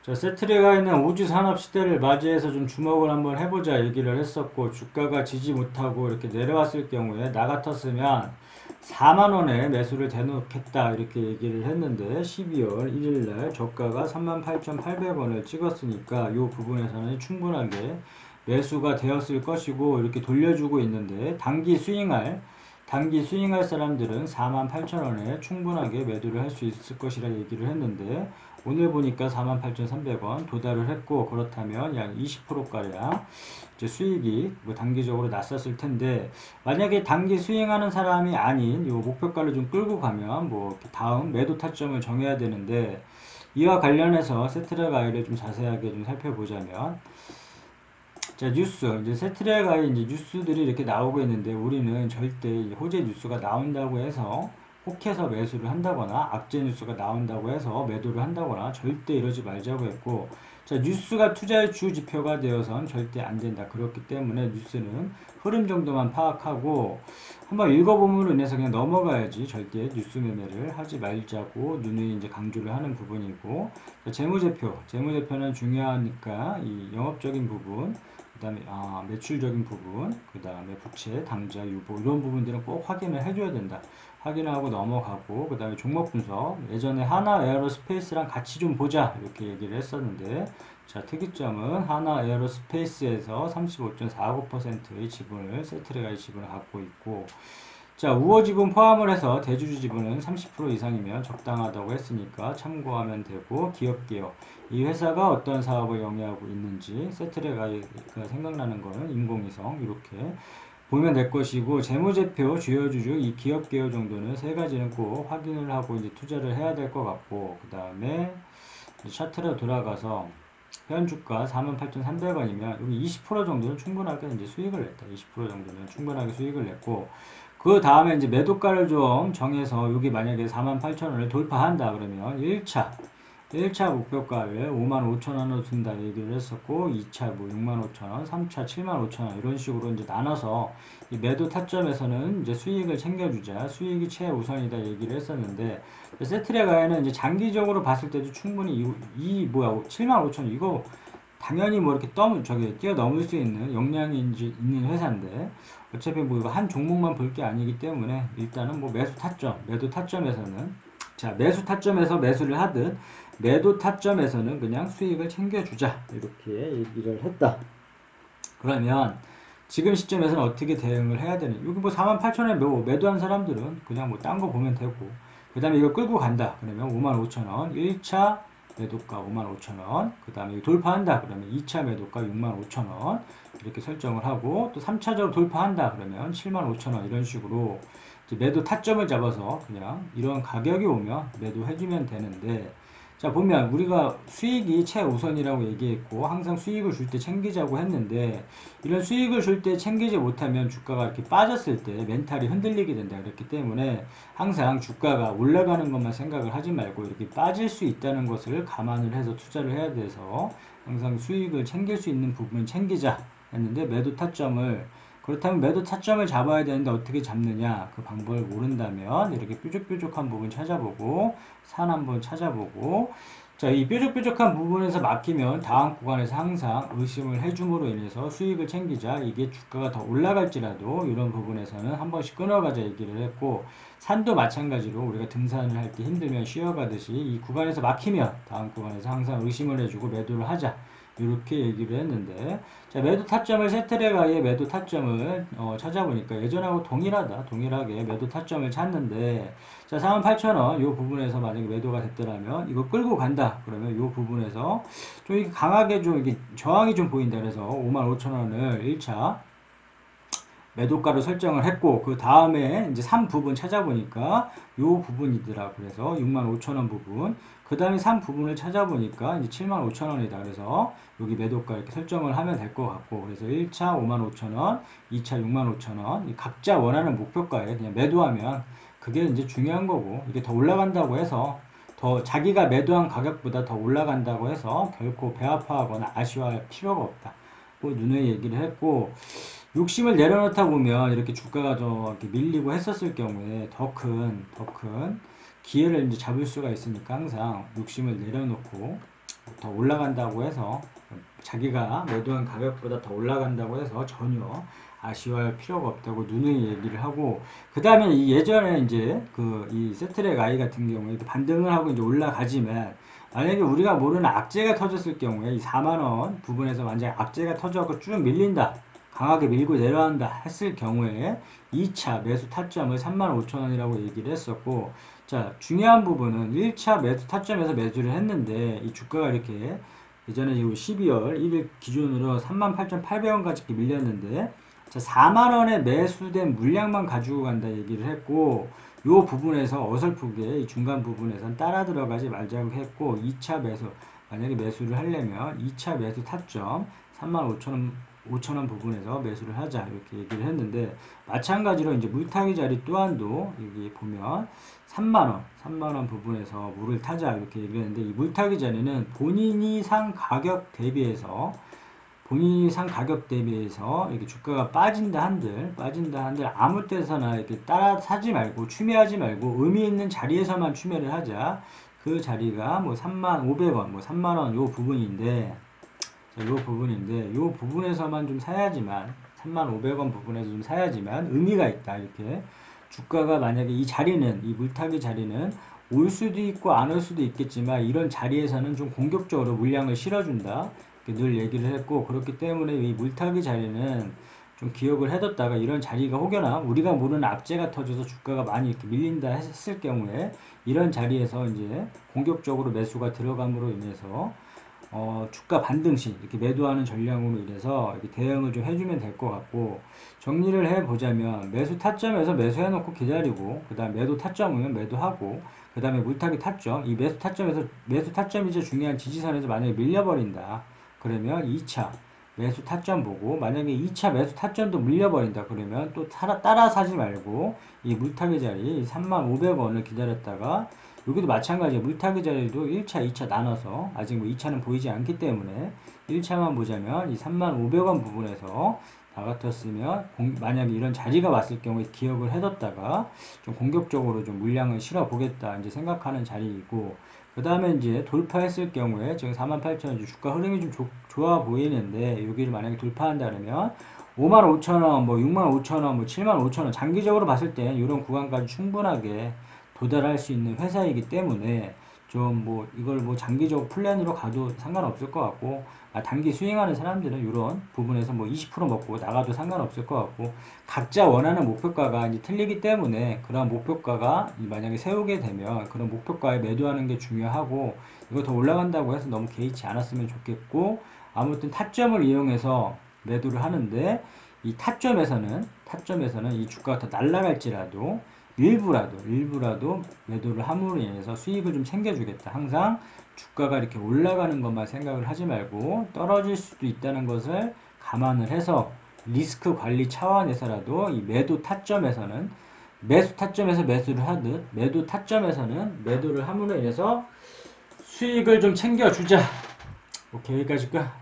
자, 세트리가 있는 우주 산업 시대를 맞이해서 좀 주목을 한번 해보자 얘기를 했었고, 주가가 지지 못하고 이렇게 내려왔을 경우에 나 같았으면 4만 원에 매수를 대놓겠다 이렇게 얘기를 했는데 12월 1일 날 저가가 38,800원을 찍었으니까 이 부분에서는 충분하게 매수가 되었을 것이고 이렇게 돌려주고 있는데 단기 스윙할 사람들은 48,000원에 충분하게 매도를 할 수 있을 것이라 얘기를 했는데 오늘 보니까 48,300원 도달을 했고 그렇다면 약 20%가량 이제 수익이 뭐 단기적으로 났었을 텐데 만약에 단기 스윙하는 사람이 아닌 요 목표가를 좀 끌고 가면 뭐 다음 매도 타점을 정해야 되는데 이와 관련해서 세트랙 아이를 좀 자세하게 좀 살펴보자면 자, 이제 세트랙 아이 이제 뉴스들이 이렇게 나오고 있는데 우리는 절대 호재 뉴스가 나온다고 해서 혹해서 매수를 한다거나 악재 뉴스가 나온다고 해서 매도를 한다거나 절대 이러지 말자고 했고 자, 뉴스가 투자의 주 지표가 되어선 절대 안 된다. 그렇기 때문에 뉴스는 흐름 정도만 파악하고 한번 읽어봄으로 인해서 그냥 넘어가야지 절대 뉴스 매매를 하지 말자고 누누이 이제 강조를 하는 부분이고 자, 재무제표는 중요하니까 이 영업적인 부분 그 다음에 매출적인 부분, 그 다음에 부채, 당좌, 유보 이런 부분들은 꼭 확인을 해줘야 된다. 확인하고 넘어가고 그 다음에 종목 분석 예전에 하나 에어로스페이스랑 같이 좀 보자 이렇게 얘기를 했었는데 자 특이점은 하나 에어로스페이스에서 35.49%의 지분을 세트레가의 지분을 갖고 있고 자, 우호 지분 포함을 해서 대주주 지분은 30% 이상이면 적당하다고 했으니까 참고하면 되고, 기업 개요. 이 회사가 어떤 사업을 영위하고 있는지, 세트레가 생각나는 거는 인공위성, 이렇게 보면 될 것이고, 재무제표, 주요주주, 이 기업 개요 정도는 세 가지는 꼭 확인을 하고 이제 투자를 해야 될 것 같고, 그 다음에 차트로 돌아가서 현주가 48,300원이면 여기 20% 정도는 충분하게 이제 수익을 냈다. 20% 정도는 충분하게 수익을 냈고 그 다음에 이제 매도가를 좀 정해서 여기 만약에 48,000원을 돌파한다 그러면 1차 목표가를 55,000원으로 둔다 얘기를 했었고 2차 뭐 65,000원, 3차 75,000원 이런 식으로 이제 나눠서 이 매도 타점에서는 이제 수익을 챙겨주자 수익이 최우선이다 얘기를 했었는데 세트레가에는 이제 장기적으로 봤을 때도 충분히 이 뭐야 75,000원 이거 당연히 뭐 이렇게 뛰어넘을 수 있는 역량이 있는 회사인데 어차피 뭐 이거 한 종목만 볼 게 아니기 때문에 일단은 뭐 매도 타점에서는 자 매수 타점에서 매수를 하든 매도 타점에서는 그냥 수익을 챙겨주자 이렇게 얘기를 했다. 그러면 지금 시점에서는 어떻게 대응을 해야 되는 여기 뭐 48,000원에 매도한 사람들은 그냥 뭐 딴 거 보면 되고 그 다음에 이거 끌고 간다 그러면 55,000원 1차 매도가 55,000원 그 다음에 돌파한다 그러면 2차 매도가 65,000원 이렇게 설정을 하고 또 3차적으로 돌파한다 그러면 75,000원 이런 식으로 매도 타점을 잡아서 그냥 이런 가격이 오면 매도해주면 되는데 자 보면 우리가 수익이 최우선이라고 얘기했고 항상 수익을 줄 때 챙기자고 했는데 이런 수익을 줄 때 챙기지 못하면 주가가 이렇게 빠졌을 때 멘탈이 흔들리게 된다 그렇기 때문에 항상 주가가 올라가는 것만 생각을 하지 말고 이렇게 빠질 수 있다는 것을 감안을 해서 투자를 해야 돼서 항상 수익을 챙길 수 있는 부분 챙기자 했는데 그렇다면 매도 타점을 잡아야 되는데 어떻게 잡느냐 그 방법을 모른다면 이렇게 뾰족뾰족한 부분 찾아보고 산 한번 찾아보고 자, 이 뾰족뾰족한 부분에서 막히면 다음 구간에서 항상 의심을 해줌으로 인해서 수익을 챙기자. 이게 주가가 더 올라갈지라도 이런 부분에서는 한 번씩 끊어가자 얘기를 했고 산도 마찬가지로 우리가 등산을 할 때 힘들면 쉬어가듯이 이 구간에서 막히면 다음 구간에서 항상 의심을 해주고 매도를 하자. 이렇게 얘기를 했는데 자 매도 타점을 세트레가의 매도 타점을 찾아보니까 예전하고 동일하게 매도 타점을 찾는데 자 48,000원 이 부분에서 만약에 매도가 됐더라면 이거 끌고 간다 그러면 이 부분에서 좀 이렇게 강하게 좀 이렇게 저항이 좀 보인다 그래서 55,000원을 1차 매도가로 설정을 했고 그 다음에 이제 3 부분 찾아보니까 요 부분이더라 그래서 65,000원 부분 그 다음에 3 부분을 찾아보니까 이제 75,000원이다 그래서 여기 매도가 이렇게 설정을 하면 될 것 같고 그래서 1차 55,000원 2차 65,000원 각자 원하는 목표가에 그냥 매도하면 그게 이제 중요한 거고 이게 더 올라간다고 해서 더 자기가 매도한 가격보다 더 올라간다고 해서 결코 배 아파하거나 아쉬워할 필요가 없다. 뭐 누누이 얘기를 했고 욕심을 내려놓다 보면 이렇게 주가가 좀 이렇게 밀리고 했었을 경우에 더 큰 기회를 이제 잡을 수가 있으니까 항상 욕심을 내려놓고 더 올라간다고 해서 자기가 매도한 가격보다 더 올라간다고 해서 전혀 아쉬워할 필요가 없다고 누누이 얘기를 하고, 그 다음에 이 예전에 이제 이 세트랙 I 같은 경우에 이렇게 반등을 하고 이제 올라가지만, 만약에 우리가 모르는 악재가 터졌을 경우에 이 4만원 부분에서 만약에 악재가 터져서 쭉 밀린다, 강하게 밀고 내려간다 했을 경우에 2차 매수 타점을 35,000원이라고 얘기를 했었고, 자, 중요한 부분은 1차 매수 타점에서 매수를 했는데 이 주가가 이렇게 예전에 12월 1일 기준으로 38,800원까지 밀렸는데, 자, 4만원에 매수된 물량만 가지고 간다 얘기를 했고, 요 부분에서 어설프게 이 중간 부분에선 따라 들어가지 말자고 했고, 2차 매수, 만약에 매수를 하려면 2차 매수 타점 35,000원 부분에서 매수를 하자 이렇게 얘기를 했는데, 마찬가지로 이제 물타기 자리 또한도 여기 보면 3만원 부분에서 물을 타자 이렇게 얘기를 했는데, 이 물타기 자리는 본인이 산 가격 대비해서 이렇게 주가가 빠진다 한들 아무 때서나 이렇게 따라 사지 말고 추매하지 말고 의미 있는 자리에서만 추매를 하자. 그 자리가 뭐 35,500원, 뭐 3만원 요 부분인데, 요 부분에서만 좀 사야지만, 35,500원 부분에서 좀 사야지만 의미가 있다. 이렇게 주가가 만약에 이 물타기 자리는 올 수도 있고 안 올 수도 있겠지만, 이런 자리에서는 좀 공격적으로 물량을 실어준다. 늘 얘기를 했고, 그렇기 때문에 이 물타기 자리는 좀 기억을 해뒀다가, 이런 자리가 혹여나 우리가 모르는 악재가 터져서 주가가 많이 이렇게 밀린다 했을 경우에 이런 자리에서 이제 공격적으로 매수가 들어감으로 인해서 주가 반등 시 이렇게 매도하는 전략으로 인해서 이렇게 대응을 좀 해주면 될 것 같고, 정리를 해보자면 매수 타점에서 매수해놓고 기다리고, 그 다음 매도 타점은 매도하고, 그 다음에 물타기 타점, 이 매수 타점이 이제 중요한 지지선에서 만약에 밀려버린다 그러면 2차 매수 타점 보고, 만약에 2차 매수 타점도 밀려버린다 그러면 또 따라 사지 말고 이 물타기 자리 35,500원을 기다렸다가, 여기도 마찬가지예요. 물타기 자리도 1차, 2차 나눠서, 아직 뭐 2차는 보이지 않기 때문에 1차만 보자면 이 35,500원 부분에서 나 같았으면 만약에 이런 자리가 왔을 경우에 기억을 해뒀다가 좀 공격적으로 좀 물량을 실어 보겠다 이제 생각하는 자리이고, 그 다음에 이제 돌파했을 경우에 지금 48,000원 주가 흐름이 좀 좋아 보이는데, 여기를 만약에 돌파한다 그러면 55,000원, 뭐 65,000원, 뭐 75,000원 장기적으로 봤을 때 이런 구간까지 충분하게 도달할 수 있는 회사이기 때문에 좀 뭐 이걸 뭐 장기적 플랜으로 가도 상관없을 것 같고, 단기 스윙하는 사람들은 이런 부분에서 뭐 20% 먹고 나가도 상관없을 것 같고, 각자 원하는 목표가가 이제 틀리기 때문에 그런 목표가가 만약에 세우게 되면 그런 목표가에 매도하는 게 중요하고, 이거 더 올라간다고 해서 너무 개의치 않았으면 좋겠고, 아무튼 타점을 이용해서 매도를 하는데, 이 타점에서는 이 주가가 더 날아갈지라도 일부라도 매도를 함으로 인해서 수익을 좀 챙겨주겠다. 항상 주가가 이렇게 올라가는 것만 생각을 하지 말고 떨어질 수도 있다는 것을 감안을 해서 리스크 관리 차원에서라도 이 매수 타점에서 매수를 하듯 매도 타점에서는 매도를 함으로 인해서 수익을 좀 챙겨주자. 오케이, 여기까지일까?